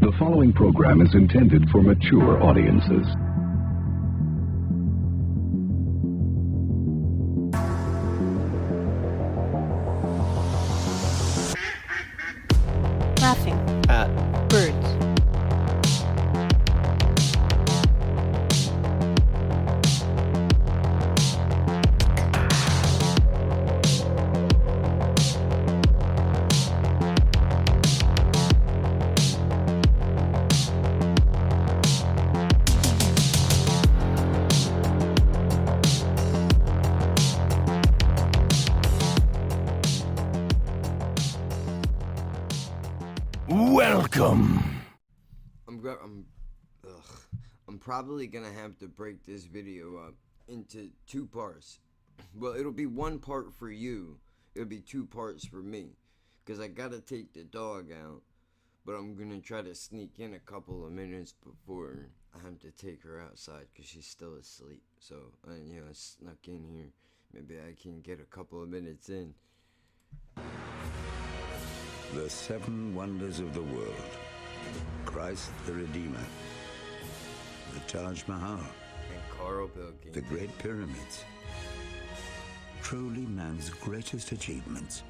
The following program is intended for mature audiences. Laughing at birds. welcome. I'm probably gonna have to break this video up into two parts. Well, it'll be one part for you. It'll be two parts for me, because I gotta take the dog out. But I'm gonna try to sneak in a couple of minutes before I have to take her outside, because she's still asleep. So, I snuck in here. Maybe I can get a couple of minutes in. The Seven Wonders of the World. Christ the Redeemer. The Taj Mahal. And Carl Pilkington. The Great Pyramids. Truly man's greatest achievements.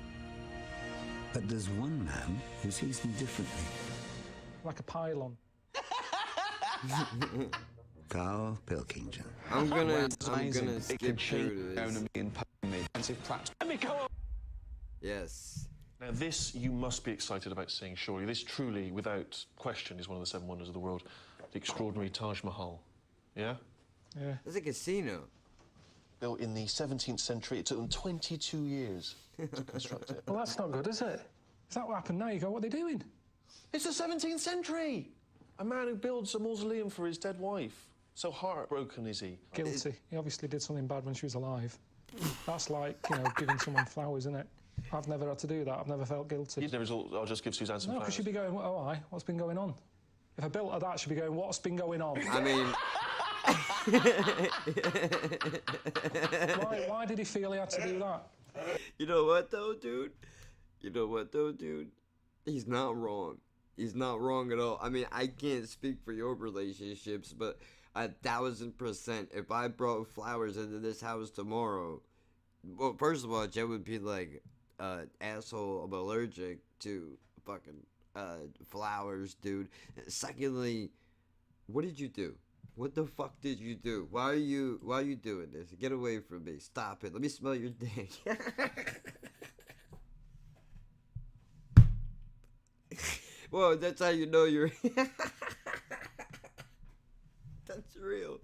But there's one man who sees them differently. Like a pylon. Carl Pilkington. I'm gonna skip through this. Yes. Now this you must be excited about seeing, surely. This truly, without question, is one of the seven wonders of the world. The extraordinary Taj Mahal. Yeah? Yeah. It's a casino. Built in the 17th century. It took them 22 years to construct it. Well, that's not good, is it? Is that what happened now? You go, what are they doing? It's the 17th century! A man who builds a mausoleum for his dead wife. So heartbroken is he? Guilty. He obviously did something bad when she was alive. That's like, giving someone flowers, isn't it? I've never had to do that. I've never felt guilty. The result, I'll just give Suzanne some No, flowers. because she'd be going, oh, aye, what's been going on? If I built her that, she'd be going, what's been going on? I mean... Why did he feel he had to do that? You know what, though, dude? He's not wrong. He's not wrong at all. I mean, I can't speak for your relationships, but 1,000%, if I brought flowers into this house tomorrow, well, first of all, Joe would be like, asshole, I'm allergic to fucking flowers, dude. Secondly, what did you do? What the fuck did you do? Why are you doing this? Get away from me. Stop it. Let me smell your dick. Well, that's how you know you're... That's real.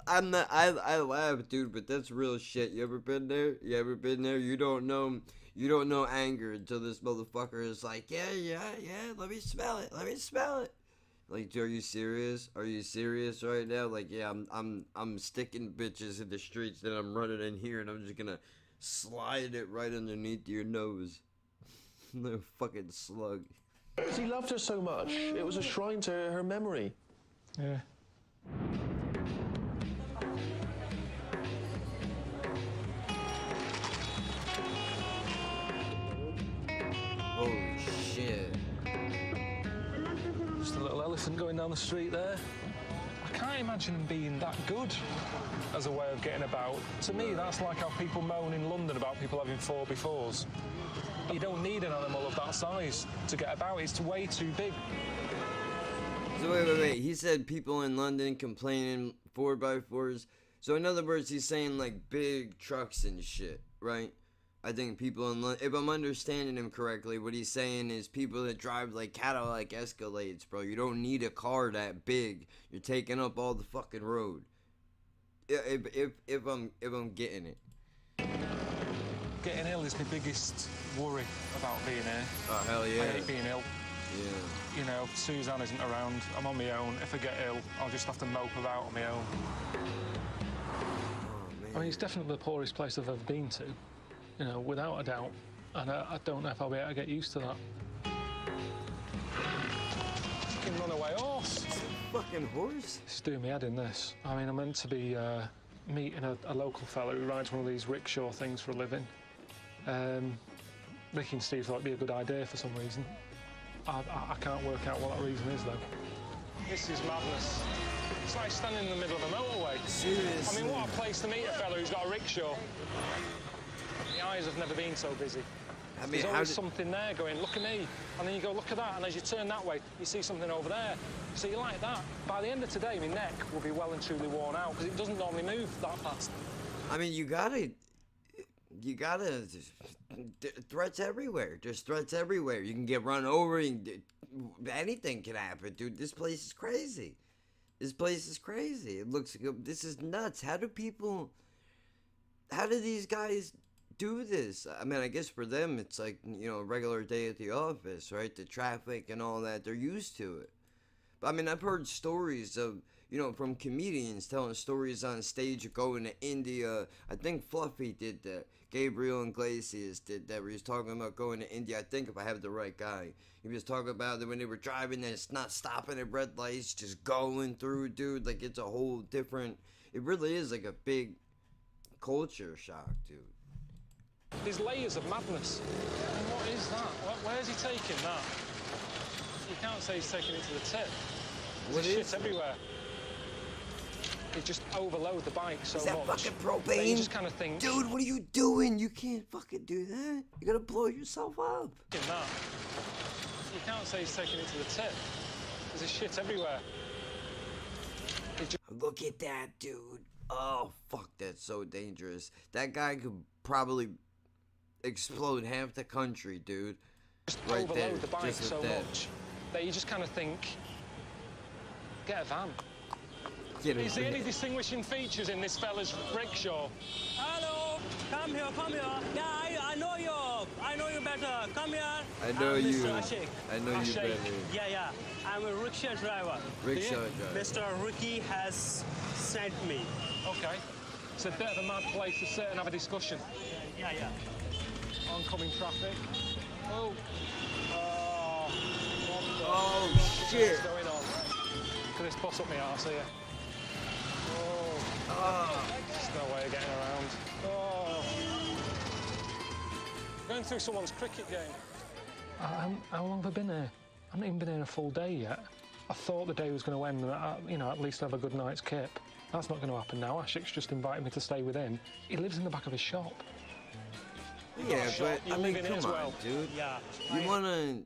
I'm not... I laugh, dude, but that's real shit. You ever been there? You don't know anger until this motherfucker is like, yeah, let me smell it. Like, are you serious? Are you serious right now? Like, yeah, I'm sticking bitches in the streets, and I'm running in here, and I'm just gonna slide it right underneath your nose. No fucking slug. Because he loved her so much. It was a shrine to her memory. Yeah. Holy shit. Just a little elephant going down the street there. I can't imagine him being that good as a way of getting about. To me, that's like how people moan in London about people having 4x4s. You don't need an animal of that size to get about. It's way too big. So wait. He said people in London complaining 4x4s. So in other words, he's saying like big trucks and shit, right? I think people in London, if I'm understanding him correctly, what he's saying is people that drive like Cadillac Escalades, bro. You don't need a car that big. You're taking up all the fucking road. If I'm getting it. Getting ill is my biggest worry about being here. Oh, hell yeah. I hate being ill. Yeah. Suzanne isn't around. I'm on my own. If I get ill, I'll just have to mope about on my own. Oh, man. I mean, it's definitely the poorest place I've ever been to, without a doubt. And I don't know if I'll be able to get used to that. Fucking runaway horse. Fucking horse? It's doing me head in this. I mean, I'm meant to be meeting a local fella who rides one of these rickshaw things for a living. Ricky and Steve thought it'd be a good idea for some reason. I can't work out what that reason is, though. This is madness. It's like standing in the middle of a motorway. Seriously. I mean, what a place to meet a fella who's got a rickshaw. The eyes have never been so busy. I mean, There's how always did... something there going, look at me. And then you go, look at that. And as you turn that way, you see something over there. So you like that. By the end of today, my neck will be well and truly worn out because it doesn't normally move that fast. I mean, you gotta, threats everywhere. There's threats everywhere. You can get run over. Anything can happen, dude. This place is crazy. This place is crazy. It looks, this is nuts. How do these guys do this? I mean, I guess for them, it's like, you know, a regular day at the office, right? The traffic and all that, they're used to it. But I mean, I've heard stories of, you know, from comedians telling stories on stage of going to India. I think Fluffy did that. Gabriel Iglesias did that, where he was talking about going to India. I think if I have the right guy. He was talking about that when they were driving, that it's not stopping at red lights, just going through, dude. Like, it's a whole different, it really is like a big culture shock, dude. There's layers of madness. And what is that? Where's he taking that? You can't say he's taking it to the tip. There's shit everywhere. They just overload the bike so much. Is that fucking propane? That you just kind of think, dude, what are you doing? You can't fucking do that. You're gonna blow yourself up. that. You can't say he's taking it to the tip. There's shit everywhere. Look at that, dude. Oh, fuck, that's so dangerous. That guy could probably explode half the country, dude. Just right overload there, the bike just so with that. much that you just kind of think, get a van. Get Is there it. any distinguishing features in this fella's rickshaw? Hello, come here, come here. Yeah, I know you. I know you better. Come here. I know I'm you. Mr. Ashik. I know you Ashik. better. Yeah. I'm a rickshaw driver. Rickshaw driver. Mr. Ricky has sent me. Okay. It's a bit of a mad place to sit and have a discussion. Yeah. Oncoming traffic. Oh. Oh, shit. What's going on? Look at this bus up my arse here. There's no way of getting around. Going through someone's cricket game. How long have I been here? I haven't even been here a full day yet. I thought the day was going to end and, you know, at least have a good night's kip. That's not going to happen now. Ashik's just invited me to stay with him. He lives in the back of his shop. Yeah, but You I live mean, in it come as on, well. dude. Yeah. You wanna...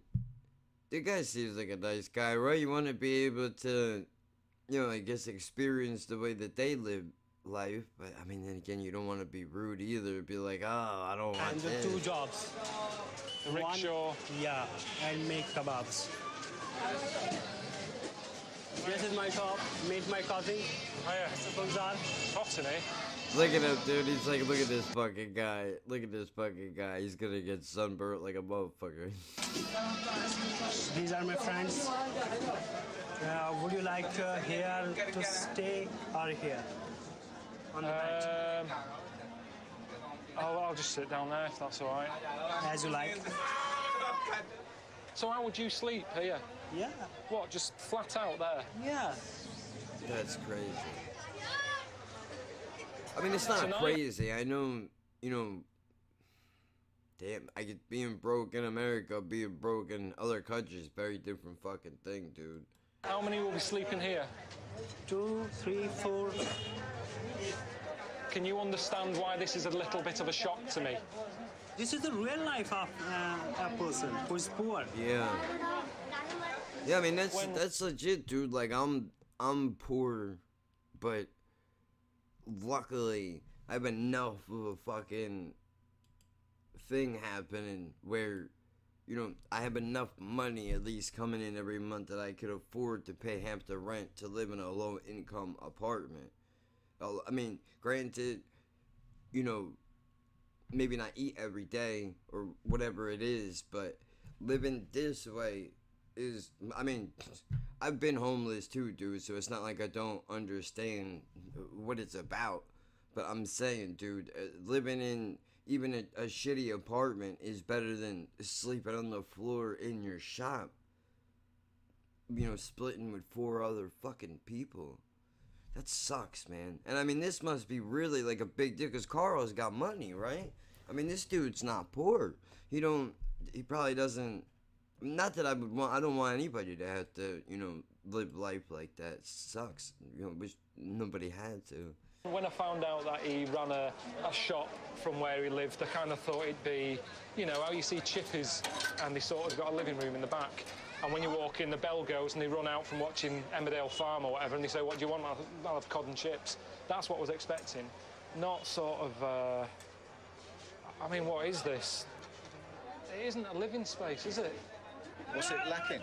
The guy seems like a nice guy, right? You wanna be able to, you know, I guess experience the way that they live life. But, I mean, then again, you don't want to be rude either. Be like, oh, I don't want And the this. 2 jobs. The rickshaw. Yeah, and make kebabs. This is my shop. Meet my cousin. Oh, yeah. Gulzar. It's hot in here. Look at him, dude. He's like, look at this fucking guy. Look at this fucking guy. He's gonna get sunburnt like a motherfucker. These are my friends. Would you like here to stay or here? On the bed. I'll just sit down there if that's all right. As you like. So how would you sleep here? Yeah. What, just flat out there? Yeah. That's crazy. I mean, it's not Tonight- crazy. I know, you know, damn, I get being broke in America, being broke in other countries, very different fucking thing, dude. How many will be sleeping here? 2, 3, 4. Can you understand why this is a little bit of a shock to me? This is the real life of a person who is poor. Yeah. Yeah, I mean, that's legit, dude. Like, I'm poor, but luckily, I have enough of a fucking thing happening where, you know, I have enough money at least coming in every month that I could afford to pay half the rent to live in a low-income apartment. I mean, granted, you know, maybe not eat every day or whatever it is, but living this way is, I mean, I've been homeless too, dude, so it's not like I don't understand what it's about. But I'm saying, dude, living in even a shitty apartment is better than sleeping on the floor in your shop. You know, splitting with 4 other fucking people. That sucks, man. And I mean, this must be really like a big deal because Carl's got money, right? I mean, this dude's not poor. He probably doesn't Not that I would want. I don't want anybody to have to, you know, live life like that. It sucks. You know, wish nobody had to. When I found out that he ran a shop from where he lived, I kind of thought it'd be, you know, how you see chippies and they sort of got a living room in the back. And when you walk in, the bell goes and they run out from watching Emmerdale Farm or whatever and they say, what do you want? I'll have cod and chips. That's what I was expecting. Not sort of, I mean, what is this? It isn't a living space, is it? What's it lacking?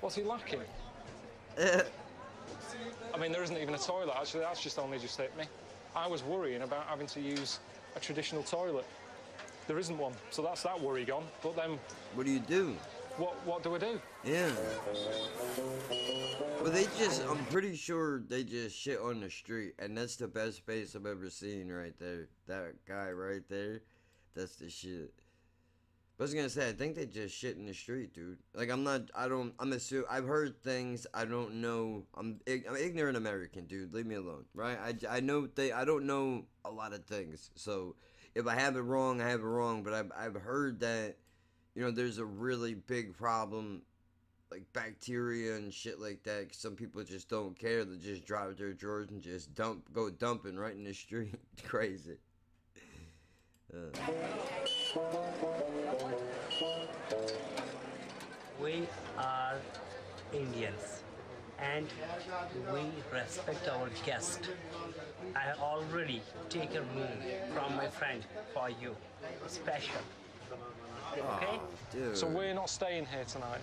What's he lacking? I mean, there isn't even a toilet, actually. That's just only just hit me. I was worrying about having to use a traditional toilet. There isn't one, so that's that worry gone. But then... What do you do? What do I do? Yeah. Well, they just, I'm pretty sure they just shit on the street, and that's the best space I've ever seen right there. That guy right there, that's the shit. I was gonna say, I think they just shit in the street, dude. Like, I'm assuming, I've heard things, I don't know, I'm ignorant American, dude, leave me alone, right? I don't know a lot of things, so if I have it wrong, I have it wrong, but I've heard that, you know, there's a really big problem, like bacteria and shit like that, 'cause some people just don't care, they just drive their drawers and just go dumping right in the street. Crazy. We are Indians and we respect our guest. I have already taken a room from my friend for you, special. Okay? Dude. So we're not staying here tonight?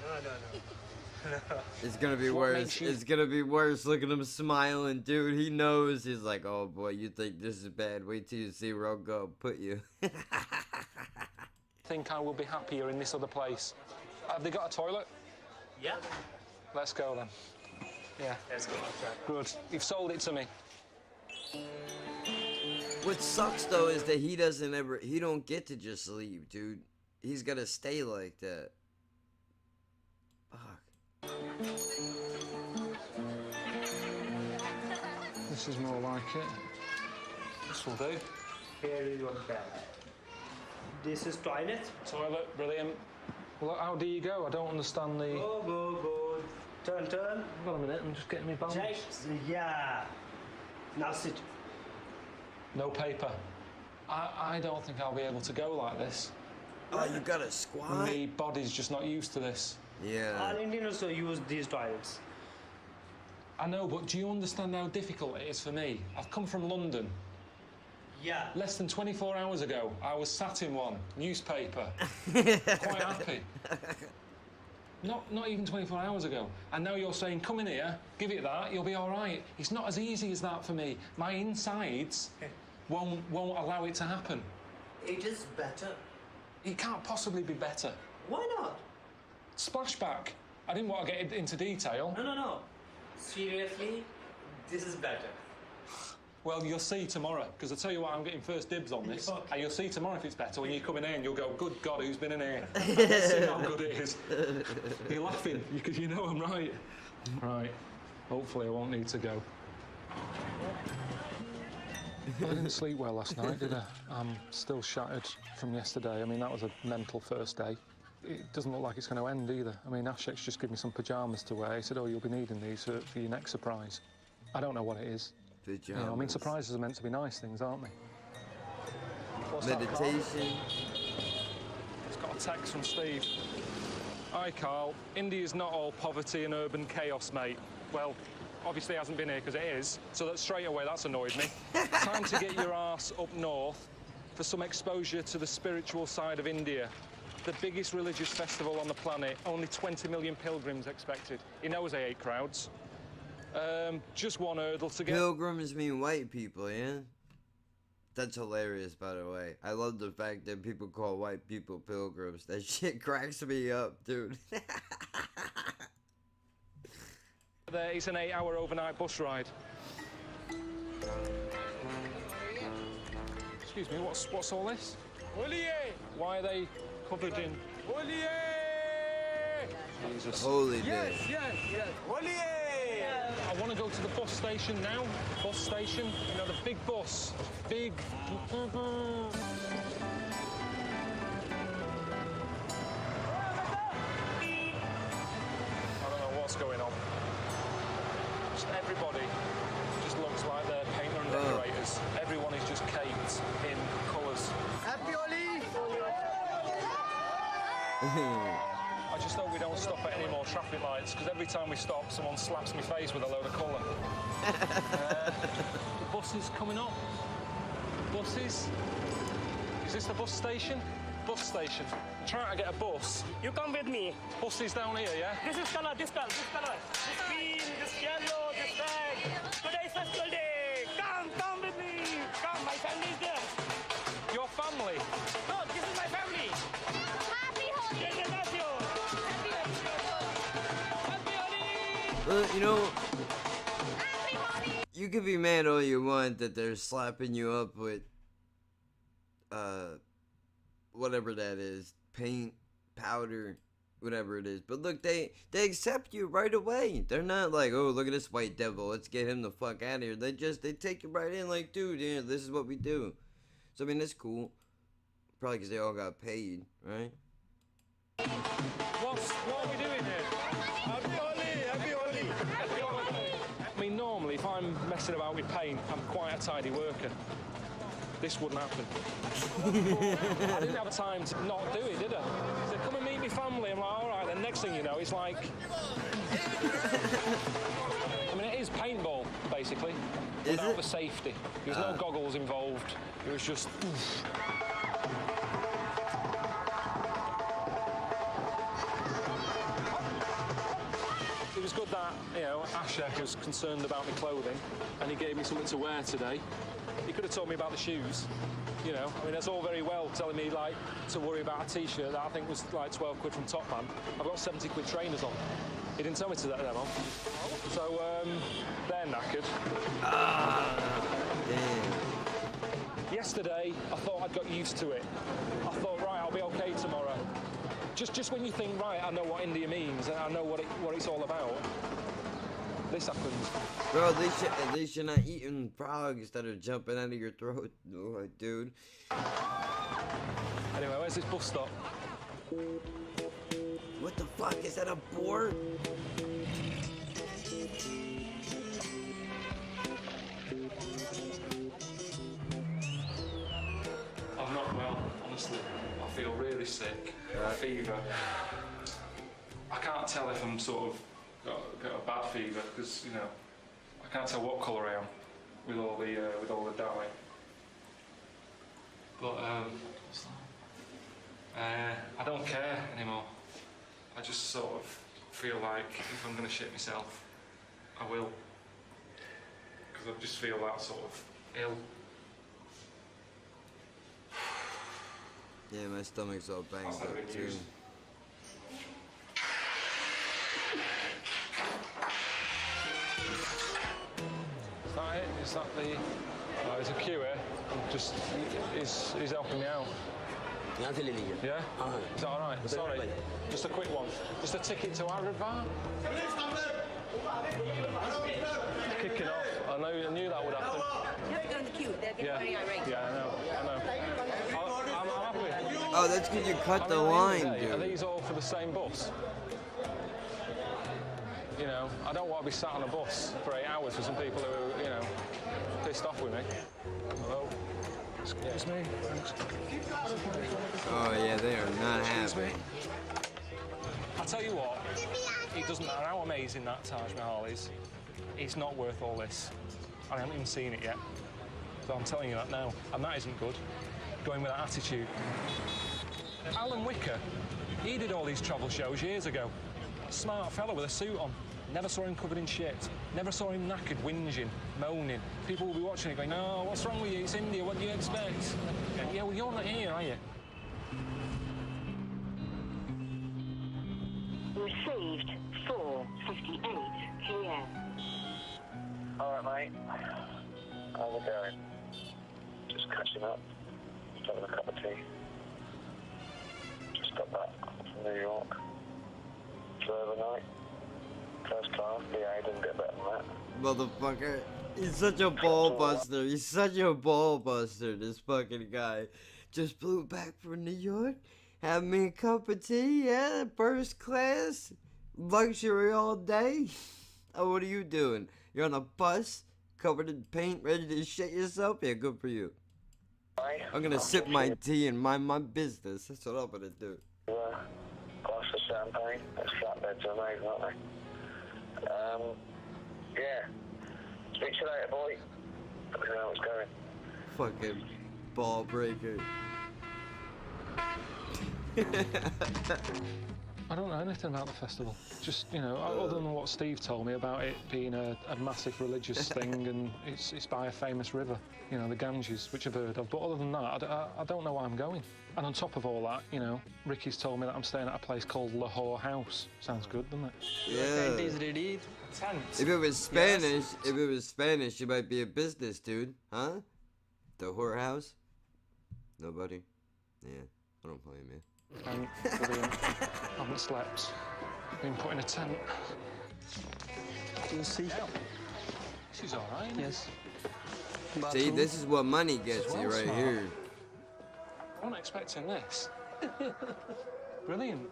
No. It's gonna be What worse. makes you- It's gonna be worse. Look at him smiling, dude. He knows. He's like, oh boy, you think this is bad. Wait till you see where I'll go put you. Think I will be happier in this other place. Have they got a toilet? Yeah? Let's go then. Yeah. Let's go. Good. You've sold it to me. What sucks though is that he don't get to just leave, dude. He's gotta stay like that. Fuck. This is more like it. This will do. Here is your bed. This is toilet. Toilet, brilliant. Well, how do you go? I don't understand the... Go. Turn. Hold on a minute, I'm just getting my balance. Just, yeah. Now sit. No paper. I don't think I'll be able to go like this. Oh, you gotta squat? My body's just not used to this. Yeah. All Indians also use these toilets. I know, but do you understand how difficult it is for me? I've come from London. Yeah. Less than 24 hours ago, I was sat in one, newspaper, quite happy. Not even 24 hours ago. And now you're saying, come in here, give it that, you'll be all right. It's not as easy as that for me. My insides won't allow it to happen. It is better. It can't possibly be better. Why not? Splashback. I didn't want to get into detail. No. Seriously, this is better. Well, you'll see tomorrow, because I tell you what, I'm getting first dibs on this. Okay. And you'll see tomorrow if it's better when you come in here and you'll go, good God, who's been in here? Let's see how good it is. You're laughing, because you know I'm right. Right. Hopefully I won't need to go. I didn't sleep well last night, did I? I'm still shattered from yesterday. I mean, that was a mental first day. It doesn't look like it's going to end either. I mean, Ashek's just given me some pyjamas to wear. He said, oh, you'll be needing these for your next surprise. I don't know what it is. Pajamas. You know, I mean, surprises are meant to be nice things, aren't they? What's that, Carl? Meditation. It's got a text from Steve. Hi, Carl. India's not all poverty and urban chaos, mate. Well, obviously hasn't been here because it is, so that straight away that's annoyed me. Time to get your arse up north for some exposure to the spiritual side of India. The biggest religious festival on the planet. Only 20 million pilgrims expected. He knows they hate crowds. Just one hurdle to get... Pilgrims mean white people, yeah? That's hilarious, by the way. I love the fact that people call white people pilgrims. That shit cracks me up, dude. It's an 8-hour overnight bus ride. Excuse me, what's all this? Why are they covered in... Jesus. Holy day. Yes. I want to go to the bus station now. Bus station, you know, the big bus. Big... what's going on. Just everybody just looks like they're painter and decorators. Everyone is just caked in colours. Happy Holi! I just hope we don't stop at any more traffic lights, because every time we stop, someone slaps my face with a load of colour. The bus is coming up. Buses. Is this the bus station? Bus station. I'm trying to get a bus. You come with me. Bus is down here, yeah? This is color, this color, this color. This green, this yellow, this red. Today is festival day. Come with me. Come, my family is there. Your family? No, this is my family. Happy Holi! Yes, I love you. Happy Holi! Well, you know, Happy Holi! you can be mad all you want that they're slapping you up with, whatever that is, paint, powder, whatever it is. But look, they accept you right away. They're not like, oh, look at this white devil, let's get him the fuck out of here. They take you right in like, dude, yeah, this is what we do. So, I mean, that's cool. Probably because they all got paid, right? What are we doing here? Happy Holi! Happy Holi! I mean, normally, if I'm messing about with paint, I'm quite a tidy worker. This wouldn't happen. I didn't have time to not do it, did I? They said, come and meet my family. I'm like, all right, then next thing you know, it's like... I mean, it is paintball, basically, without the safety. There was no goggles involved. It was just... Oof. It was good that, you know, Ashek was concerned about my clothing and he gave me something to wear today. He could have told me about the shoes, you know. I mean, that's all very well telling me, like, to worry about a T-shirt that I think was, like, 12 quid from Top Man. I've got 70 quid trainers on. He didn't tell me to that then on. So, they're knackered. Damn. Yesterday, I thought I'd got used to it. I thought, right, I'll be okay tomorrow. Just when you think, right, I know what India means and I know what it's all about, this happens. Bro, at least you're not eating frogs that are jumping out of your throat, oh, dude. Anyway, where's this bus stop? What the fuck? Is that a board? I'm not well, honestly. I feel really sick. Fever. I can't tell if I'm sort of got a bad fever because, you know, I can't tell what colour I am with all the dye. But I don't care anymore. I just sort of feel like if I'm going to shit myself, I will. Because I just feel that sort of ill. Yeah, my stomach's all banged That's not up good too. news. Is that it? Is that the... there's a queue here. He's helping me out. Yeah? Is that all right? Sorry. Just a quick one. Just a ticket to Hyderabad. Kicking off. I knew that would happen. You have to go in the queue. They're getting very irate. Yeah, I know. I'm happy. Oh, that's because you cut the I mean, line, at the end of the day, Are dude. these all for the same bus? You know, I don't want to be sat on a bus for 8 hours for some people who are, you know, pissed off with me. Hello? Excuse me? Thanks. Oh yeah, they are not Excuse me? happy. I tell you what, it doesn't matter how amazing that Taj Mahal is, it's not worth all this. I haven't even seen it yet. So I'm telling you that now. And that isn't good. Going with that attitude. Alan Wicker, he did all these travel shows years ago. Smart fella with a suit on. Never saw him covered in shit. Never saw him knackered, whinging, moaning. People will be watching it going, no, what's wrong with you? It's India, what do you expect? Yeah, well, you're not here, are you? Received 4:58 p.m. All right, mate. How's it going? Just catching up. Just having a cup of tea. Just got back from New York. Flew overnight. First class. Yeah, he didn't get better than that. Motherfucker. He's such a ball buster. He's such a ball buster, this fucking guy. Just flew back from New York. Had me a cup of tea, yeah, first class. luxury all day? Oh, what are you doing? You're on a bus, covered in paint, ready to shit yourself? Yeah, good for you. I'm gonna sip my tea and mind my business. That's what I'm gonna do. Glass of champagne. Those flatbeds are amazing, aren't they? Yeah. Speak to you later, boy. Let me know what's going. Fucking ball breaker. I don't know anything about the festival. Just, you know, other than what Steve told me about it being a massive religious thing, and it's by a famous river, you know, the Ganges, which I've heard of. But other than that, I don't know why I'm going. And on top of all that, you know, Ricky's told me that I'm staying at a place called Lahore House. Sounds good, doesn't it? Yeah. Tent is ready. Tent? If it was Spanish, you might be a business dude, huh? The whorehouse? Nobody? Yeah, I don't blame you. Brilliant. I haven't slept. Been put in a tent. Do you see? She's all right. Yes. See, this is what money gets you right here. I wasn't expecting this. Brilliant.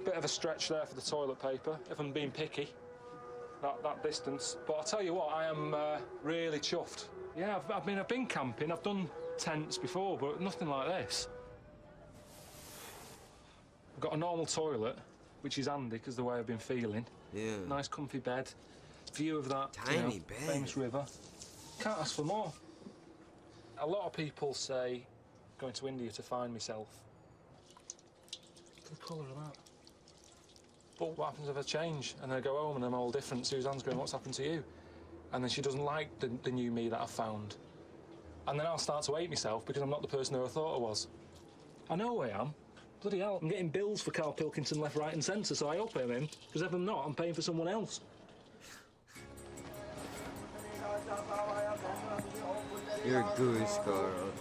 Bit of a stretch there for the toilet paper, if I'm being picky. That distance. But I'll tell you what, I am really chuffed. Yeah, I've been camping. I've done tents before, but nothing like this. I've got a normal toilet, which is handy because the way I've been feeling. Yeah. Nice comfy bed. View of that tiny bed. Famous river. Can't ask for more. A lot of people say going to India to find myself. Look at the colour of that. But what happens if I change and I go home and I'm all different? Suzanne's going, what's happened to you? And then she doesn't like the new me that I've found. And then I'll start to hate myself because I'm not the person who I thought I was. I know I am. Bloody hell, I'm getting bills for Carl Pilkington left, right and centre, so I hope I'm him, because if I'm not, I'm paying for someone else. You're a goose, Carl.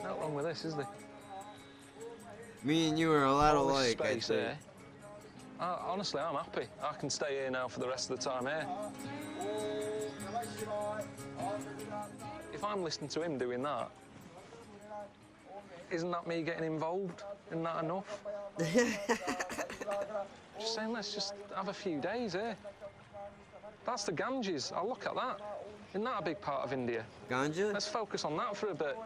Not wrong with this, is there? Me and you are a lot All this alike, I space think. here. Honestly, I'm happy. I can stay here now for the rest of the time here. If I'm listening to him doing that, isn't that me getting involved? Isn't that enough? Just saying, let's just have a few days here. That's the Ganges. I'll look at that. Isn't that a big part of India? Ganja? Let's focus on that for a bit.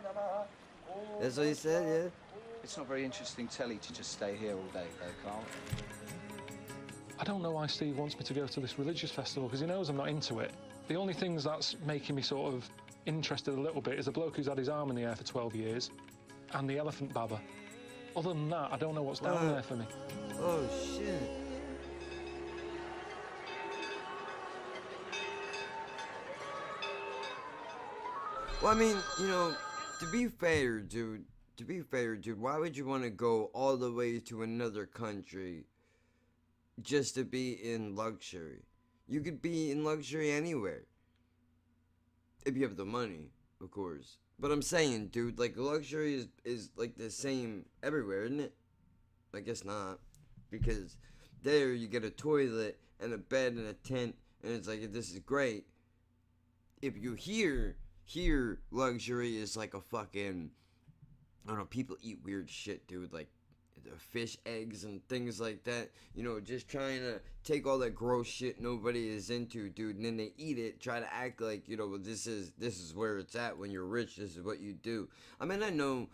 That's what he said, yeah? It's not very interesting telly to just stay here all day, though, Carl. I don't know why Steve wants me to go to this religious festival, because he knows I'm not into it. The only things that's making me sort of interested a little bit is a bloke who's had his arm in the air for 12 years and the elephant baba. Other than that, I don't know what's down there for me. Oh, shit. Well, I mean, you know, to be fair, dude, why would you want to go all the way to another country just to be in luxury? You could be in luxury anywhere. If you have the money, of course. But I'm saying, dude, like, luxury is like the same everywhere, isn't it? I guess not. Because there you get a toilet and a bed and a tent, and it's like, this is great. If you here luxury is like a fucking, I don't know, people eat weird shit, dude, like fish eggs and things like that, you know, just trying to take all that gross shit nobody is into, dude, and then they eat it, try to act like, you know, well, this is where it's at. When you're rich, this is what you do. I mean, I know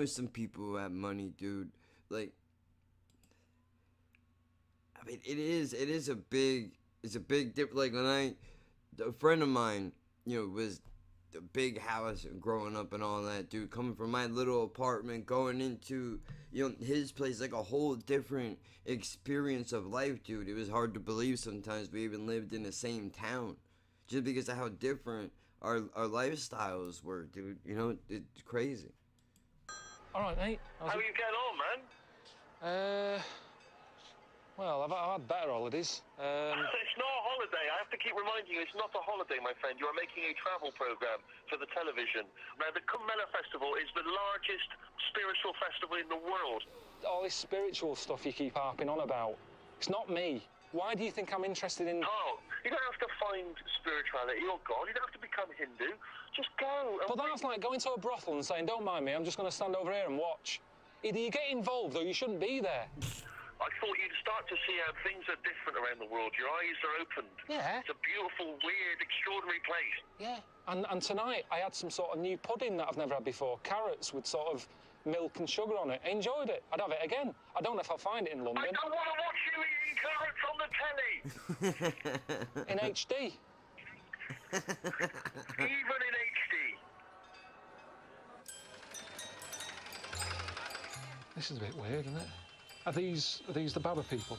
some people who have money, dude. Like, I mean, it is a big dip. Like, when a friend of mine, you know, was a big house growing up and all that, dude, coming from my little apartment, going into, you know, his place, like a whole different experience of life, dude. It was hard to believe sometimes we even lived in the same town, just because of how different our lifestyles were, dude. You know, it's crazy. All right, mate. How are you getting on, man? Well, I've had better holidays. It's not a holiday. I have to keep reminding you, it's not a holiday, my friend. You are making a travel program for the television. Now, the Kumbh Mela Festival is the largest spiritual festival in the world. All this spiritual stuff you keep harping on about, it's not me. Why do you think I'm interested in... Oh, you don't have to find spirituality or God. You don't have to become Hindu. Just go. But that's like going to a brothel and saying, don't mind me, I'm just going to stand over here and watch. Either you get involved or you shouldn't be there. I thought you'd start to see how things are different around the world. Your eyes are opened. Yeah. It's a beautiful, weird, extraordinary place. Yeah. And tonight I had some sort of new pudding that I've never had before. Carrots with sort of milk and sugar on it. I enjoyed it. I'd have it again. I don't know if I'll find it in London. I don't want to watch you eating carrots on the telly. In HD. Even in HD. This is a bit weird, isn't it? Are these the Baba people?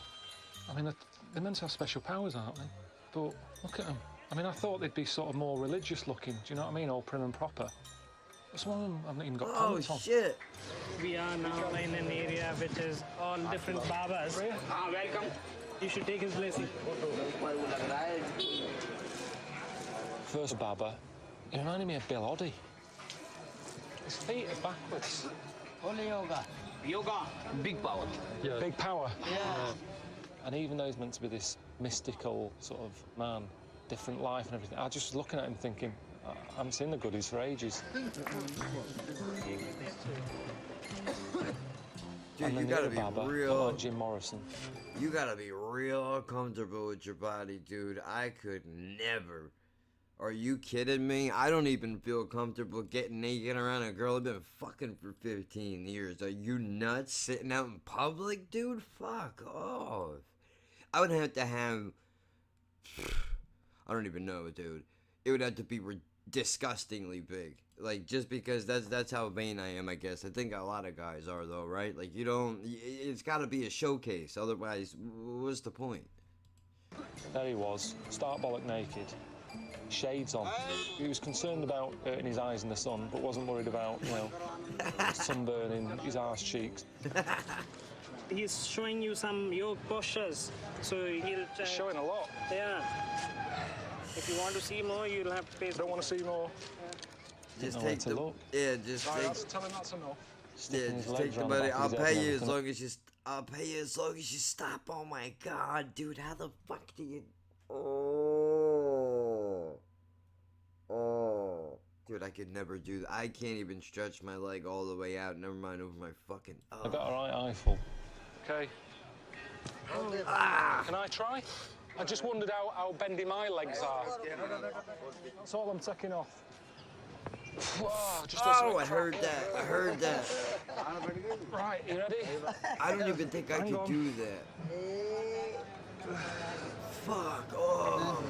I mean, they're meant to have special powers, aren't they? But look at them. I mean, I thought they'd be sort of more religious looking. Do you know what I mean? All prim and proper. But some of them haven't even got pants on. Shit! We are now in an area which is all different Babas. Welcome. You should take his blessing. First Baba, he reminded me of Bill Oddie. His feet are backwards. Holy yoga. Yoga, big power. Yeah. Big power. Yeah. And even though he's meant to be this mystical sort of man, different life and everything, I just was looking at him thinking, I haven't seen the goodies for ages. Dude, you gotta be real. Like Jim Morrison. You gotta be real comfortable with your body, dude. I could never. Are you kidding me? I don't even feel comfortable getting naked around a girl I've been fucking for 15 years. Are you nuts? Sitting out in public, dude? Fuck off. I would have to have... I don't even know, dude. It would have to be disgustingly big. Like, just because that's how vain I am, I guess. I think a lot of guys are, though, right? Like, you don't... It's gotta be a showcase. Otherwise, what's the point? There he was, stark bollock naked. Shades on. He was concerned about hurting his eyes in the sun, but wasn't worried about, you know, sunburning his arse cheeks. He's showing you some yoga postures, so he'll... He's showing a lot. Yeah. If you want to see more, you'll have to pay... I don't want to see more. Just take the... Look. Yeah, just take... Tell him that's enough. Yeah, just take the money. I'll pay you as long as you... I'll pay you as long as you stop. Oh my god, dude, how the fuck do you... Oh. Dude, I could never do that. I can't even stretch my leg all the way out, never mind over my fucking... Oh. I got a right eyeful. Okay. Can I try? I just wondered how bendy my legs are. That's all I'm taking off. Whoa, just I heard that. I heard that. Right, you ready? I don't even think I could do that. Fuck. Oh.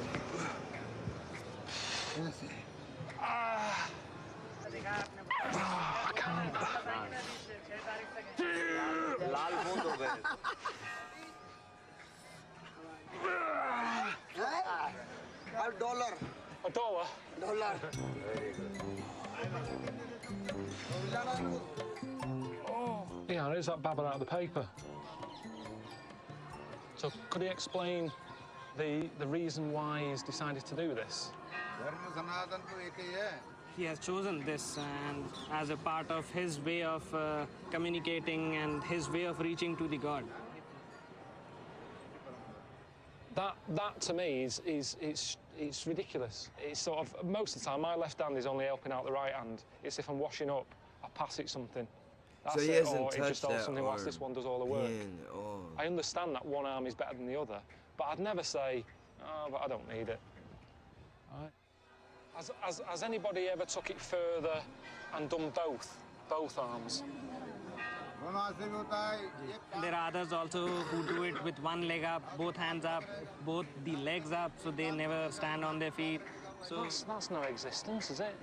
I can't. $1. A dollar? $1. Oh. Yeah, there's that Baba out of the paper. So could he explain the reason why he's decided to do this? He has chosen this and as a part of his way of communicating and his way of reaching to the God. That to me it's ridiculous. It's sort of, most of the time my left hand is only helping out the right hand. It's if I'm washing up, I pass it something. That's so he it, hasn't or it touched just holds that something whilst this one does all the work. Oh. I understand that one arm is better than the other, but I'd never say, oh, but I don't need it. Right. Has anybody ever took it further and done both arms? There are others also who do it with one leg up, both hands up, both the legs up, so they never stand on their feet. So that's no existence, is it?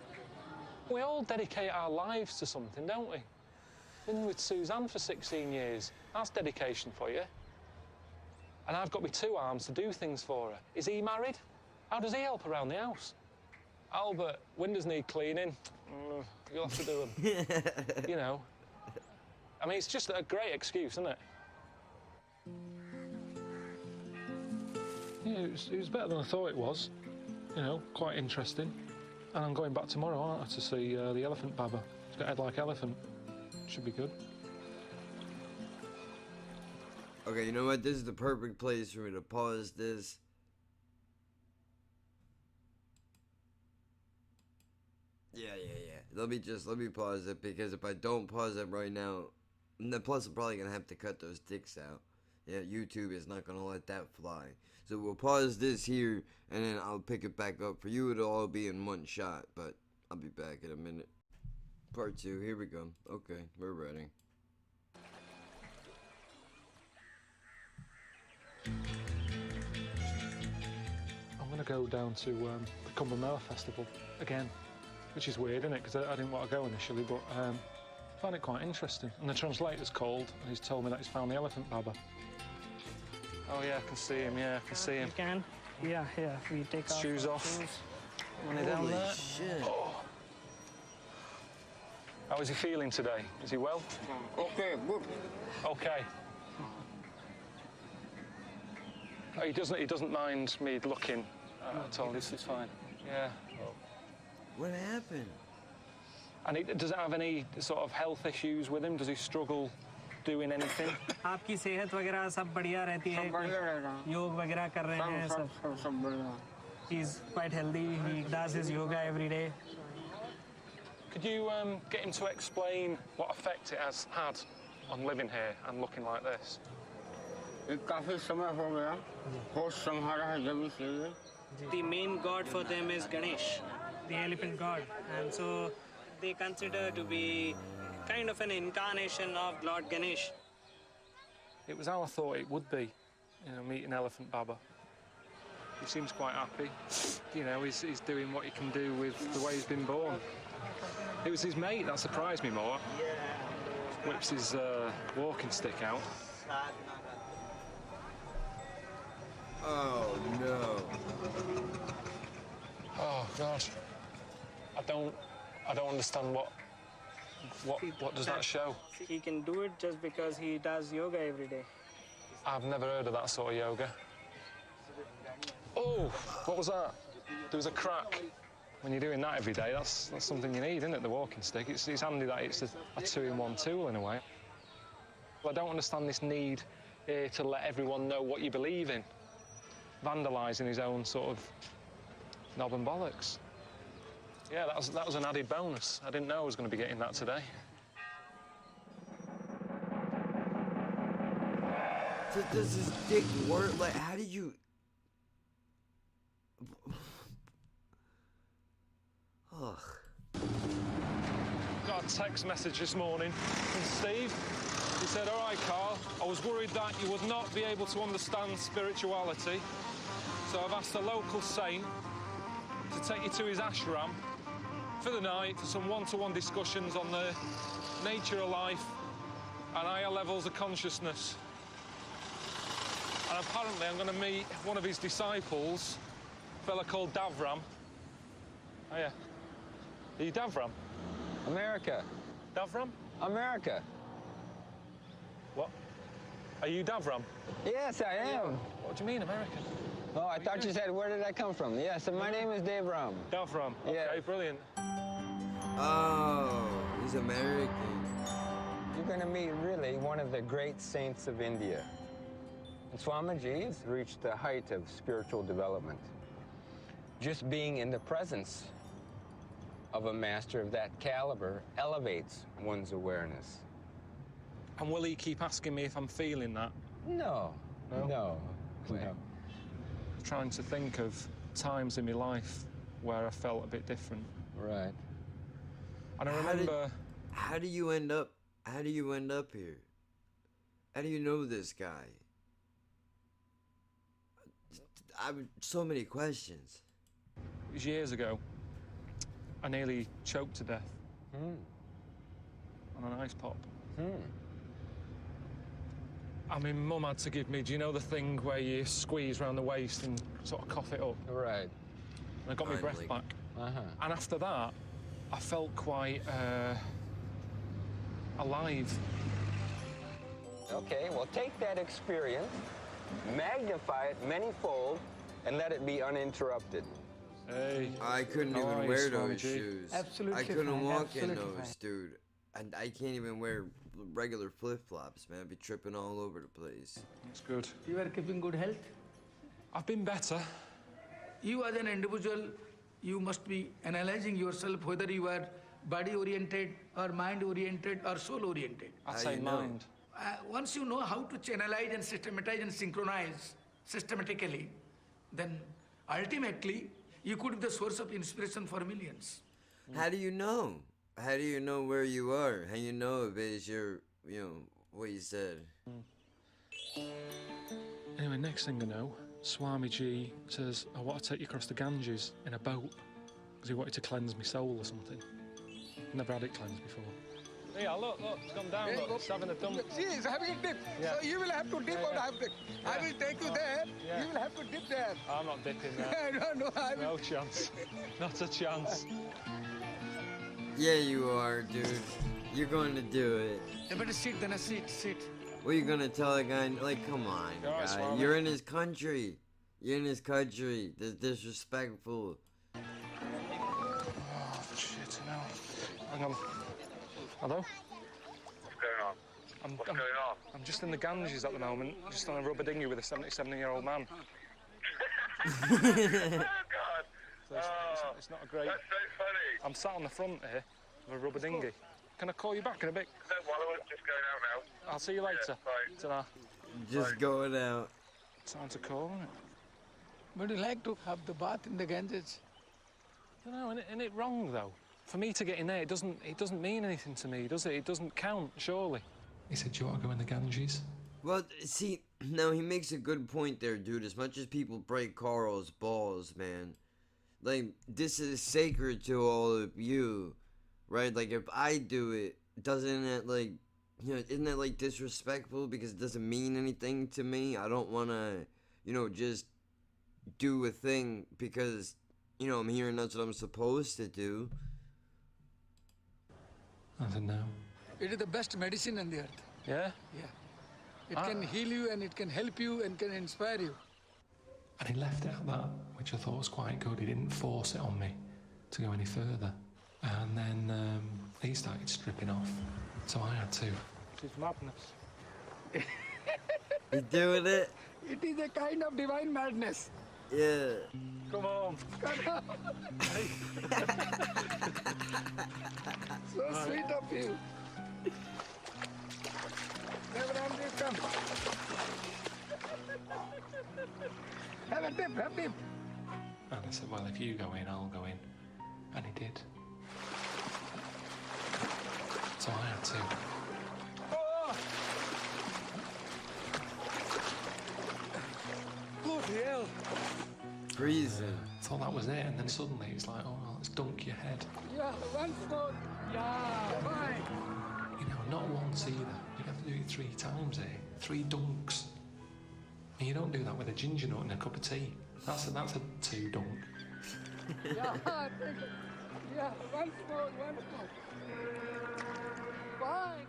We all dedicate our lives to something, don't we? Been with Suzanne for 16 years. That's dedication for you. And I've got my two arms to do things for her. Is he married? How does he help around the house? Albert, windows need cleaning. You'll have to do them. You know. I mean, it's just a great excuse, isn't it? Yeah, it was better than I thought it was. You know, quite interesting. And I'm going back tomorrow, aren't I, to see the elephant Baba. He's got a head like elephant. Should be good. Okay, you know what? This is the perfect place for me to pause this. Yeah. Let me pause it, because if I don't pause it right now, And then plus, I'm probably gonna have to cut those dicks out. Yeah, YouTube is not gonna let that fly. So we'll pause this here, and then I'll pick it back up. For you, it'll all be in one shot, but I'll be back in a minute. Part 2, here we go. Okay, we're ready. I'm going to go down to the Kumbh Festival again, which is weird, isn't it? Because I didn't want to go initially, but I found it quite interesting. And the translator's called, and he's told me that he's found the elephant baba. Oh, yeah, I can see him, yeah, I can see him. You can? Yeah, here, we take our shoes off. When down Holy there. shit. Oh. How is he feeling today? Is he well? Okay, good. Okay. Oh, he doesn't mind me looking at all. This is fine. Yeah. What happened? And does it have any sort of health issues with him? Does he struggle doing anything? आपकी सेहत वगैरह सब बढ़िया रहती है? योग वगैरह कर रहे हैं सब बढ़िया. He's quite healthy. He does his yoga every day. Could you get him to explain what effect it has had on living here and looking like this? काफी समय हो गया. होश संहारा है जब से. The main god for them is Ganesh, the elephant god, and so they consider to be kind of an incarnation of Lord Ganesh. It was how I thought it would be, meeting Elephant Baba. He seems quite happy. He's doing what he can do with the way he's been born. It was his mate that surprised me more. Whips his walking stick out. Oh, no. Oh, God. I don't understand what does that show? He can do it just because he does yoga every day. I've never heard of that sort of yoga. Oh, what was that? There was a crack. When you're doing that every day, that's something you need, isn't it, the walking stick? It's handy that it's a two-in-one tool, in a way. Well, I don't understand this need here to let everyone know what you believe in, vandalising his own sort of knob and bollocks. Yeah, that was an added bonus. I didn't know I was going to be getting that today. So does his dick work? Like, how do you... Ugh. Got a text message this morning from Steve. He said, all right, Carl, I was worried that you would not be able to understand spirituality, so I've asked a local saint to take you to his ashram for the night for some one-to-one discussions on the nature of life and higher levels of consciousness. And apparently I'm going to meet one of his disciples, a fella called Davram. Oh, yeah. Are you Davram? America. Davram? America. What? Are you Davram? Yes, I am. What do you mean, American? Oh, I thought you said, where did I come from? Yes, and my name is Dave Ram. Davram. Okay, Yeah. brilliant. Oh, he's American. You're going to meet really one of the great saints of India. And Swamiji has reached the height of spiritual development. Just being in the presence of a master of that caliber elevates one's awareness. And will he keep asking me if I'm feeling that? No. No. Trying to think of times in my life where I felt a bit different. Right. And I remember... How do you end up here? How do you know this guy? I have so many questions. It was years ago. I nearly choked to death. On an ice pop. I mean, Mum had to give me, do you know the thing where you squeeze around the waist and sort of cough it up? Right. And I got my breath back. And after that, I felt quite alive. Okay, well, take that experience, magnify it many-fold, and let it be uninterrupted. Hey. I couldn't even wear those shoes. Absolutely I couldn't fine, walk in absolutely those, fine. dude. And I can't even wear regular flip-flops, man. I'd be tripping all over the place. That's good. You are keeping good health? I've been better. You as an individual, you must be analyzing yourself whether you are body-oriented or mind-oriented or soul-oriented? I'd say mind. Once you know how to channelize and systematize and synchronize systematically, then ultimately you could be the source of inspiration for millions. How do you know? How do you know where you are? How do you know if it's your, what you said? Anyway, next thing I know, Swamiji says, I want to take you across the Ganges in a boat because he wanted to cleanse my soul or something. Never had it cleansed before. Yeah, look, it's gone down, look, it's having a dump. See, it's having a dip. Yeah. So you will have to dip or have dip. Yeah. I will take you there. Yeah. You will have to dip there. I'm not dipping there. No, I will. No chance. Not a chance. Yeah, you are, dude. You're going to do it. You better sit, then sit. What are you going to tell a guy? Like, come on, Alright, guy. Swami. You're in his country. You're in his country. That's disrespectful. Oh, shit, no. Hang on. Hello? What's going on? What's going on? I'm just in the Ganges at the moment, just on a rubber dinghy with a 77-year-old man. Oh, God. So it's not a great... That's so funny. I'm sat on the front here of a rubber dinghy. Can I call you back in a bit? No, I'm just going out now. I'll see you later. Yeah, bye. Ta-ra. Just going out. Time to call, isn't it? Would you like to have the bath in the Ganges? I don't know, isn't it wrong, though? For me to get in there, it doesn't mean anything to me, does it? It doesn't count, surely. He said, do you want to go in the Ganges? Well, see, now he makes a good point there, dude. As much as people break Carl's balls, man, like, this is sacred to all of you, right? Like, if I do it, doesn't it, like, isn't that, like, disrespectful because it doesn't mean anything to me? I don't want to, just do a thing because, I'm hearing that's what I'm supposed to do. I don't know. It is the best medicine on the earth. Yeah? Yeah. It can heal you and it can help you and can inspire you. And he left out that, which I thought was quite good. He didn't force it on me to go any further. And then he started stripping off, so I had to. It's madness. You doing it? It is a kind of divine madness. Yeah. Come on. Hey. So sweet of you. Never come. Have a dip, have a dip. And I said, well, if you go in, I'll go in. And he did. So I had to. Oh. Good hell. Freezing. Thought that was it, and then suddenly it's like, oh, let's dunk your head. Yeah, once more. Yeah, fine. Not once either. You have to do it 3 times, 3 dunks. And you don't do that with a ginger nut and a cup of tea. That's a 2 dunk. Yeah, yeah, once more. Fine.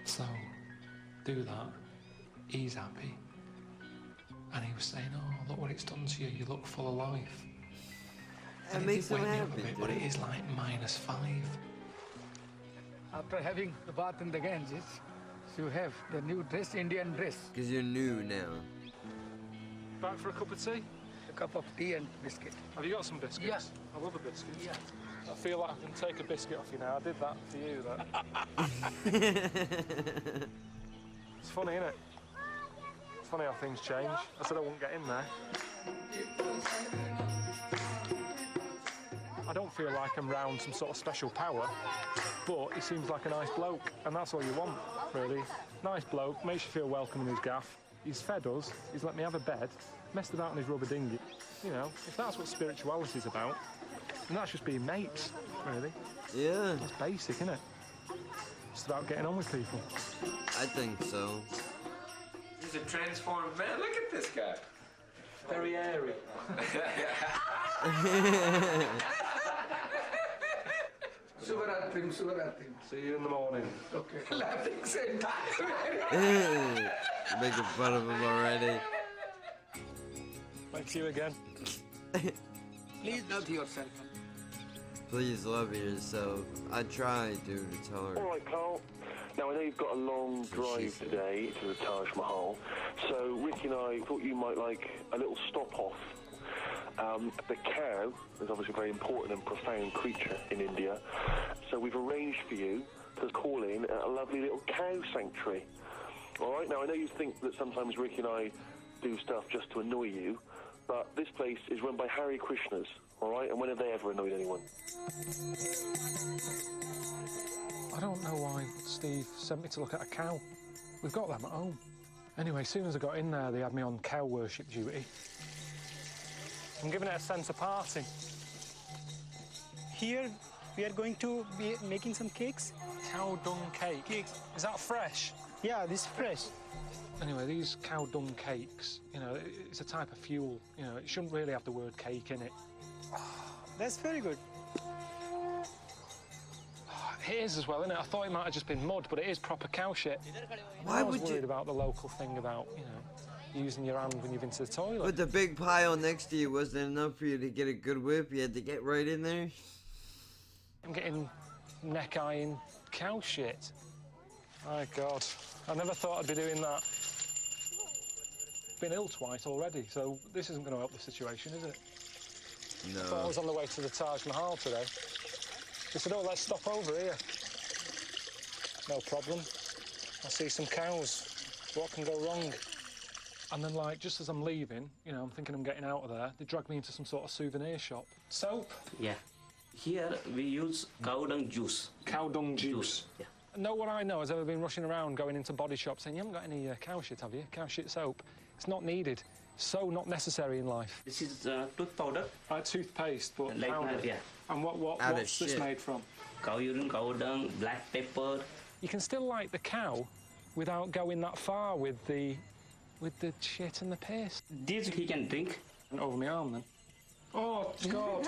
So, do that. He's happy. And he was saying, oh, look what it's done to you. You look full of life. It makes him happy, but it is like -5. After having the bath in the Ganges, you have the new dress, Indian dress. Because you're new now. Back for a cup of tea? A cup of tea and biscuit. Have you got some biscuits? Yes. I love a biscuit. Yeah. I feel like I can take a biscuit off you now. I did that for you, though. It's funny, isn't it? It's funny how things change. I said I wouldn't get in there. I don't feel like I'm round some sort of special power, but he seems like a nice bloke, and that's all you want, really. Nice bloke, makes you feel welcome in his gaff. He's fed us, he's let me have a bed, messed about in his rubber dinghy. If that's what spirituality's about, then that's just being mates, really. Yeah. It's basic, isn't it? It's about getting on with people. I think so. He's a transformed man. Look at this guy. Very airy. Suvaratrim. See you in the morning. Okay. Laughing same time. Making fun of him already. Thank you again. Please love yourself. Please love yourself. I try, dude. It's hard. All right, Carl. Now, I know you've got a long drive today to the Taj Mahal, so Ricky and I thought you might like a little stop-off The cow is obviously a very important and profound creature in India, so we've arranged for you to call in at a lovely little cow sanctuary. All right, now I know you think that sometimes Ricky and I do stuff just to annoy you, but this place is run by Hare Krishnas, all right, and when have they ever annoyed anyone? I don't know why Steve sent me to look at a cow. We've got them at home. Anyway, as soon as I got in there, they had me on cow worship duty. I'm giving it a centre party. Here, we are going to be making some cakes. Cow dung cake. Cakes. Is that fresh? Yeah, this is fresh. Anyway, these cow dung cakes, you know, it's a type of fuel. You know, it shouldn't really have the word cake in it. That's very good. It is as well, isn't it? I thought it might have just been mud, but it is proper cow shit. Why I was would worried you... about the local thing about, you know, using your hand when you've been to the toilet. But the big pile next to you wasn't enough for you to get a good whip. You had to get right in there. I'm getting neck-eyeing cow shit. My God. I never thought I'd be doing that. Been ill twice already, so this isn't going to help the situation, is it? No. I thought I was on the way to the Taj Mahal today. They said, oh, let's stop over here. No problem. I see some cows. What can go wrong? And then, like, just as I'm leaving, you know, I'm thinking I'm getting out of there, they dragged me into some sort of souvenir shop. Soap? Yeah. Here we use cow dung juice. Cow dung juice? Yeah. No one I know has ever been rushing around going into body shops saying, you haven't got any cow shit, have you? Cow shit soap. It's not needed. So not necessary in life. This is tooth powder. Like toothpaste, but like powder. Yeah. And what's this made from? Cow urine, cow dung, black pepper. You can still like the cow without going that far with the shit and the piss. This he can drink. And over my arm then. Oh God!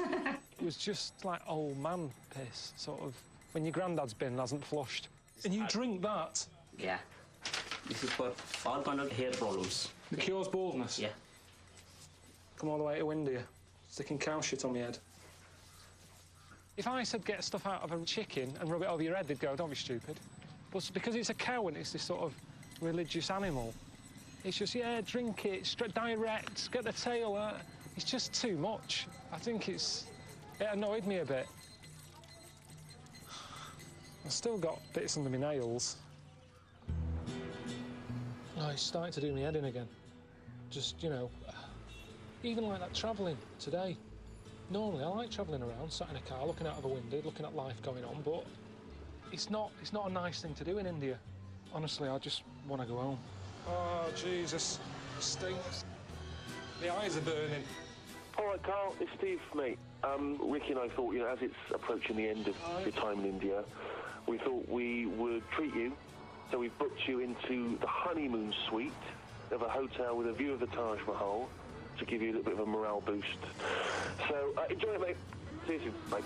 It was just like old man piss, sort of when your granddad's bin hasn't flushed. And you drink that? Yeah. This is for all kind of hair problems. It cures baldness? Yeah. Come all the way to India, sticking cow shit on my head. If I said get stuff out of a chicken and rub it over your head, they'd go, don't be stupid. But because it's a cow and it's this sort of religious animal, it's just, yeah, drink it, direct, get the tail out. It's just too much. I think it annoyed me a bit. I've still got bits under my nails. Oh, it's starting to do me head in again. Just, you know, even like that travelling today. Normally, I like travelling around, sat in a car, looking out of a window, looking at life going on, but it's not a nice thing to do in India. Honestly, I just want to go home. Oh, Jesus. Stinks. The eyes are burning. All right, Carl, it's Steve, mate. Ricky and I thought, you know, as it's approaching the end of your time in India, we thought we would treat you. So we've booked you into the honeymoon suite of a hotel with a view of the Taj Mahal to give you a little bit of a morale boost. So enjoy it, mate. See you soon. Bye.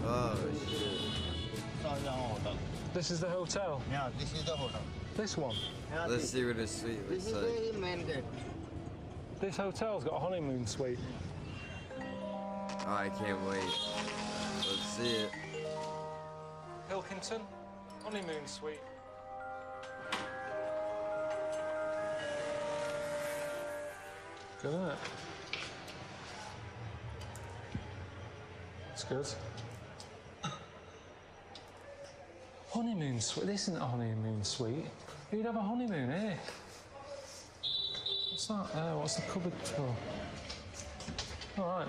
Oh, shit. This is the hotel? Yeah, this is the hotel. This one? Yeah, Let's see what his suite looks like. This is the main gate. This hotel's got a honeymoon suite. Oh, I can't wait. Let's see it. Pilkington, honeymoon suite. Look at that. That's good. Honeymoon suite? This isn't a honeymoon suite. Who'd have a honeymoon here? What's that there? What's the cupboard for? All right.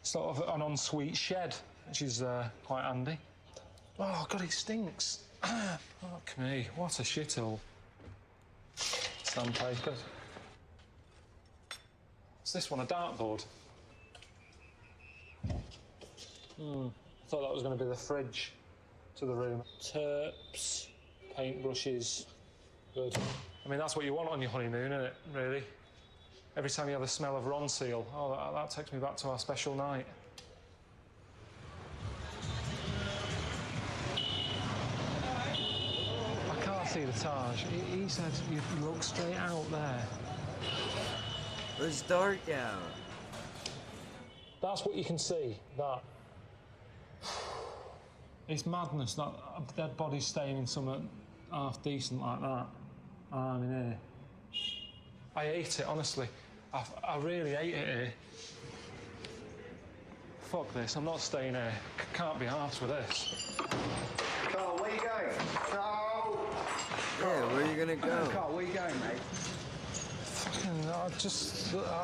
Sort of an ensuite shed, which is quite handy. Oh, God, it stinks. Fuck me, what a shithole. Sandpaper. What's this one, a dartboard? I thought that was going to be the fridge to the room. Terps, paintbrushes, good. I mean, that's what you want on your honeymoon, isn't it, really? Every time you have the smell of Ronseal, oh, that takes me back to our special night. I can't see the Taj. He said you look straight out there. It's dark out. That's what you can see, that. It's madness that a dead body's staying in something half decent like that. I'm in here. I hate it, honestly. I really hate it here. Fuck this, I'm not staying here. Can't be arsed with this. Carl, where you going? Carl! Yeah, where are you gonna go? Carl, where you going, mate?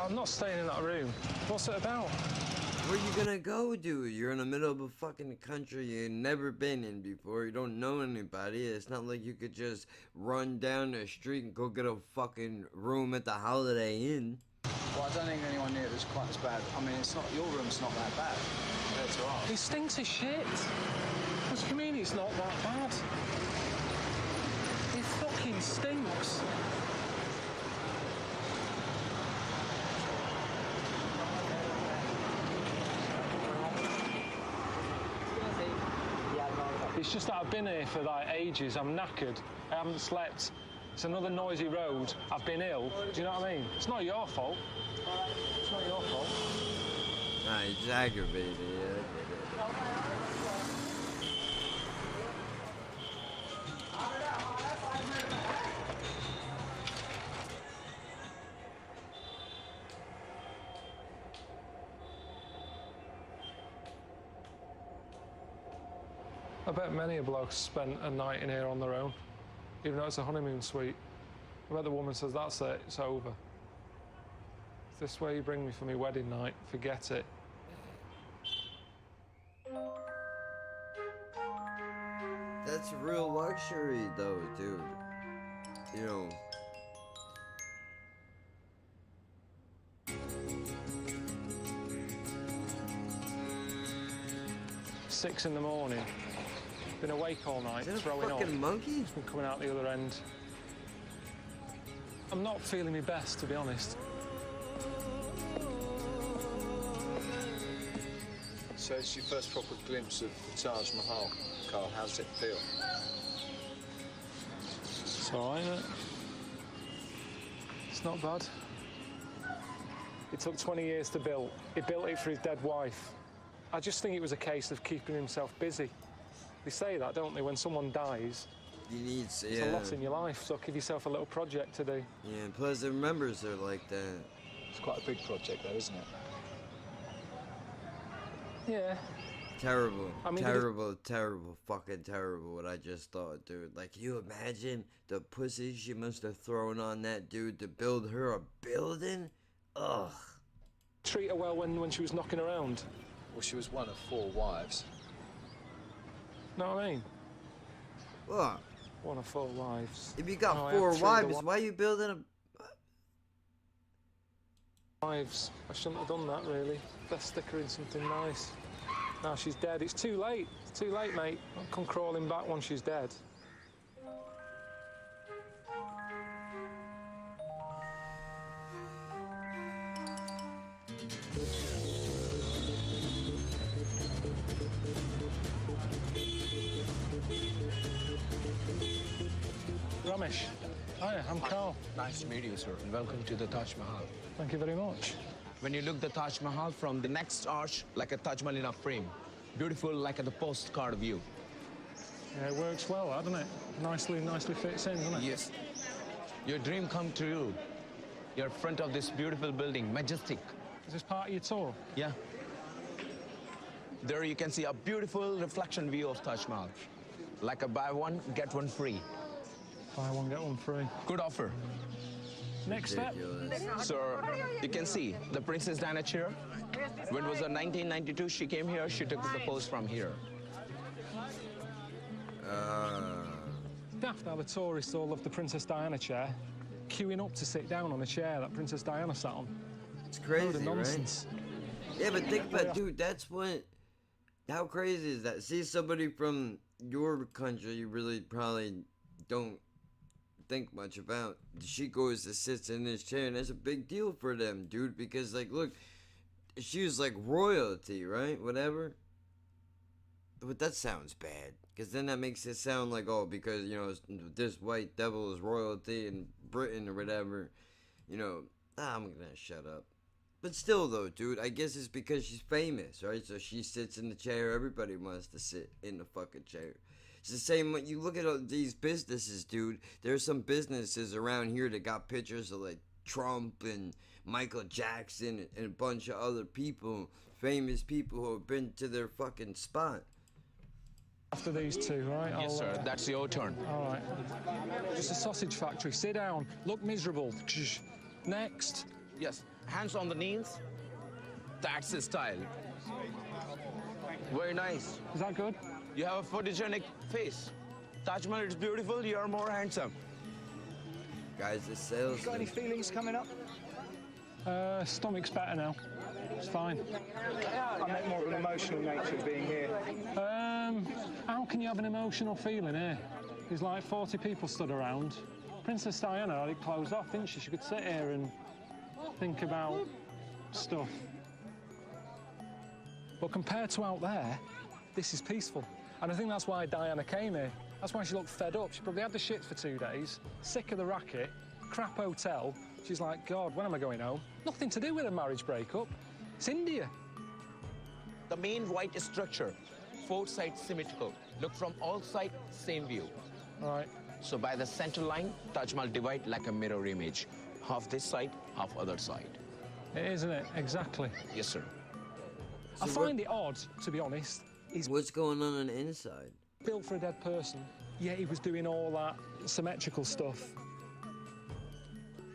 I'm not staying in that room. What's it about? Where you gonna go, dude? You're in the middle of a fucking country you've never been in before. You don't know anybody. It's not like you could just run down the street and go get a fucking room at the Holiday Inn. Well, I don't think anyone near it was quite as bad. I mean, it's not, your room's not that bad compared to ours. It stinks of shit. What do you mean it's not that bad? It fucking stinks. It's just that I've been here for like ages. I'm knackered. I haven't slept. It's another noisy road. I've been ill. Do you know what I mean? It's not your fault. It's not your fault. Nah, he's aggravated, yeah. I bet many a bloke spent a night in here on their own, even though it's a honeymoon suite. I bet the woman says, that's it, it's over. If this way you bring me for my wedding night, forget it. That's real luxury, though, dude. You know. 6 in the morning. Been awake all night, Is that a throwing fucking up. monkey? It's been coming out the other end. I'm not feeling my best, to be honest. So it's your first proper glimpse of the Taj Mahal. Carl, how's it feel? It's all right, isn't it? It's not bad. It took 20 years to build. He built it for his dead wife. I just think it was a case of keeping himself busy. They say that, don't they? When someone dies, You need, it's a lot in your life, so give yourself a little project to do. Yeah, and plus it remembers her like that. It's quite a big project, though, isn't it? Yeah. Terrible, I mean, terrible, fucking terrible what I just thought, dude. Like, can you imagine the pussy she must have thrown on that dude to build her a building? Ugh. Treat her well when she was knocking around. Well, she was one of 4 wives. Know what I mean? What? One of 4 wives. If you got Oh, I 4 had 3 wives, why are you building a... Wives. I shouldn't have done that, really. Best stick her in something nice. Now she's dead. It's too late. It's too late, mate. I'll come crawling back once she's dead. Ramesh. Hi, I'm Carl. Nice to meet you, sir, and welcome to the Taj Mahal. Thank you very much. When you look the Taj Mahal from the next arch, like a Taj Mahal in a frame, beautiful like the postcard view. Yeah, it works well, doesn't it? Nicely fits in, doesn't it? Yes. Your dream come true. You're in front of this beautiful building, majestic. Is this part of your tour? Yeah. There you can see a beautiful reflection view of Taj Mahal. Like a buy one, get one free. Buy one, get one free. Good offer. Next step. So you can see the Princess Diana chair. When it was 1992, she came here, she took the pose from here. Daft how the tourists all love the Princess Diana chair, queuing up to sit down on a chair that Princess Diana sat on. It's crazy, Load of nonsense. Right? Yeah, but think about, dude, that's what... How crazy is that? See somebody from your country you really probably don't think much about. She goes to sit in this chair, and that's a big deal for them, dude, because, like, look, she was like royalty, right? Whatever. But that sounds bad, because then that makes it sound like, oh, because, you know, this white devil is royalty in Britain or whatever, you know. I'm gonna shut up. But still, though, dude, I guess it's because she's famous, right? So she sits in the chair. Everybody wants to sit in the fucking chair. It's the same when you look at all these businesses, dude. There's some businesses around here that got pictures of, like, Trump and Michael Jackson and a bunch of other people, famous people who have been to their fucking spot. After these two, right? Yes, sir. That's your turn. All right. Just a sausage factory. Sit down. Look miserable. Next. Yes. Hands on the knees. That's his style. Very nice. Is that good? You have a photogenic face. Taj Mahal is beautiful. You're more handsome. Guys, the sales. You got any feelings coming up? Stomach's better now. It's fine. I meant more of an emotional nature of being here. How can you have an emotional feeling here? There's like 40 people stood around. Princess Diana had it closed off, didn't she? She could sit here and think about stuff. But compared to out there, this is peaceful. And I think that's why Diana came here. That's why she looked fed up. She probably had the shits for 2 days, sick of the racket, crap hotel. She's like, God, when am I going home? Nothing to do with a marriage breakup. It's India. The main white structure, 4 sides symmetrical. Look from all sides, same view. Right. So by the center line, Taj Mahal divide like a mirror image. Half this side, half other side. It is, isn't it? Exactly. Yes, sir. I find it odd, to be honest. What's going on the inside? Built for a dead person, yet he was doing all that symmetrical stuff.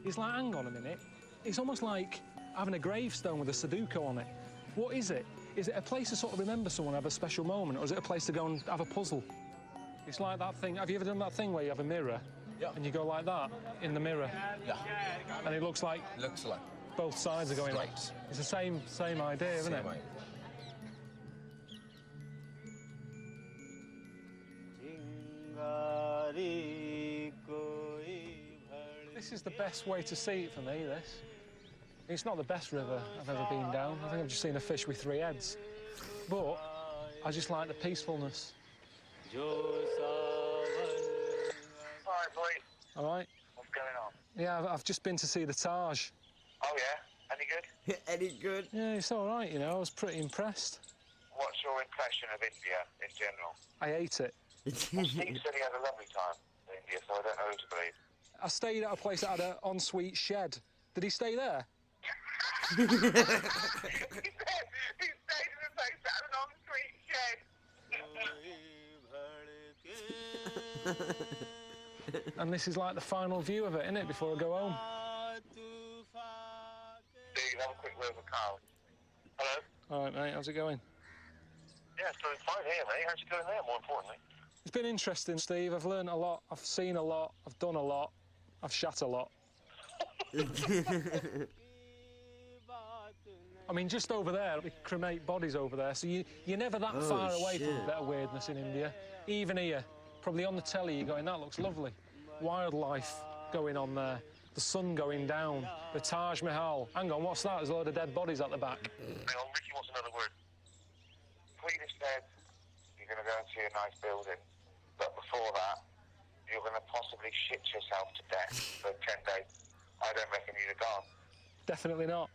It's like, hang on a minute. It's almost like having a gravestone with a Sudoku on it. What is it? Is it a place to sort of remember someone, have a special moment, or is it a place to go and have a puzzle? It's like that thing. Have you ever done that thing where you have a mirror and you go like that in the mirror? Yeah. And it looks like both sides are going right. It's the same idea, isn't it? Idea. This is the best way to see it for me, this. It's not the best river I've ever been down. I think I've just seen a fish with 3 heads. But I just like the peacefulness. All right, boys. All right? What's going on? Yeah, I've just been to see the Taj. Oh, yeah? Any good? Any good? Yeah, it's all right, you know. I was pretty impressed. What's your impression of India in general? I ate it. Steve said he had a lovely time in India, so I don't know who to believe. I stayed at a place that had an ensuite shed. Did he stay there? He stayed in a place that had an ensuite shed. And this is like the final view of it, isn't it, before I go home? Steve, have a quick word with Carl. Hello? All right, mate, how's it going? Yeah, it's doing fine here, mate. How's it going there, more importantly? It's been interesting, Steve. I've learned a lot. I've seen a lot. I've done a lot. I've shat a lot. I mean, just over there, we cremate bodies over there, so you're never that far away from a bit of weirdness in India. Even here, probably on the telly, you're going, that looks lovely. Wildlife going on there, the sun going down, the Taj Mahal. Hang on, what's that? There's a load of dead bodies at the back. Hang on, Ricky wants another word. Cletus said you're going to go and see a nice building, but before that, you're going to possibly shit yourself to death for 10 days. I don't reckon you'd have gone. Definitely not.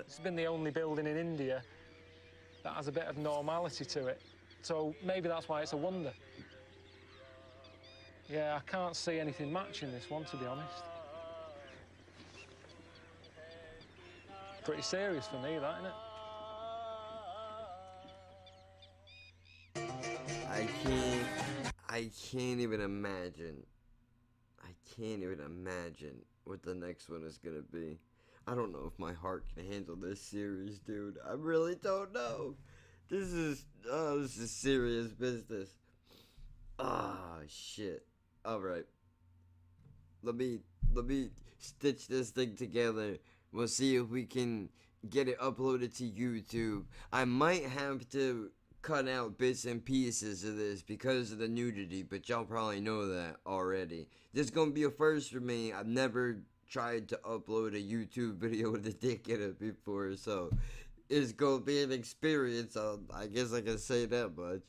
It's been the only building in India that has a bit of normality to it. So maybe that's why it's a wonder. Yeah, I can't see anything matching this one, to be honest. Pretty serious for me, that, isn't it? I can't even imagine. I can't even imagine what the next one is gonna be. I don't know if my heart can handle this series, dude. I really don't know. This is serious business. Ah, shit. All right. Let me stitch this thing together. We'll see if we can get it uploaded to YouTube. I might have to cut out bits and pieces of this because of the nudity, but y'all probably know that already. This is gonna be a first for me. I've never tried to upload a YouTube video with a dick in it before, so it's gonna be an experience. I guess I can say that much.